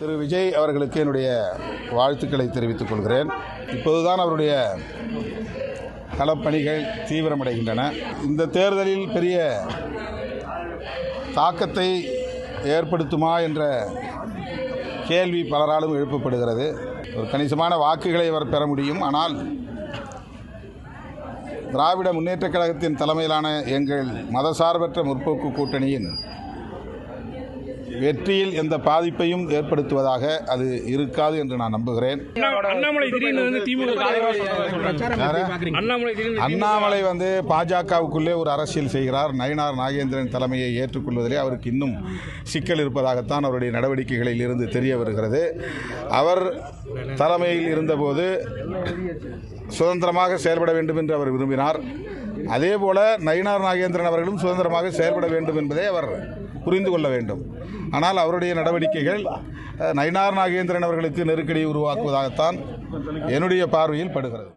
திரு விஜய் அவர்களுக்கு என்னுடைய வாழ்த்துக்களை தெரிவித்துக் கொள்கிறேன். இப்போதுதான் அவருடைய களப்பணிகள் தீவிரமடைகின்றன. இந்த தேர்தலில் பெரிய தாக்கத்தை ஏற்படுத்துமா என்ற கேள்வி பலராலும் எழுப்பப்படுகிறது. ஒரு கணிசமான வாக்குகளை அவர் பெற முடியும். ஆனால் திராவிட முன்னேற்றக் கழகத்தின் தலைமையிலான எங்கள் மதசார்பற்ற முற்போக்கு கூட்டணியின் வெற்றியில் எந்த பாதிப்பையும் ஏற்படுத்துவதாக அது இருக்காது என்று நான் நம்புகிறேன். அண்ணாமலை பாஜகவுக்குள்ளே ஒரு அரசியல் செய்கிறார். நயினார் நாகேந்திரன் தலைமையை ஏற்றுக்கொள்வதிலே அவருக்கு இன்னும் சிக்கல் இருப்பதாகத்தான் அவருடைய நடவடிக்கைகளில் இருந்து தெரிய வருகிறது. அவர் தலைமையில் இருந்தபோது சுதந்திரமாக செயல்பட வேண்டும் என்று அவர் விரும்பினார். அதேபோல நயினார் நாகேந்திரன் அவர்களும் சுதந்திரமாக செயல்பட வேண்டும் என்பதை அவர் புரிந்து கொள்ள வேண்டும். ஆனால் அவருடைய நடவடிக்கைகள் நயினார் நாகேந்திரன் அவர்களுக்கு நெருக்கடியை உருவாக்குவதாகத்தான் என்னுடைய பார்வையில் படுகிறது.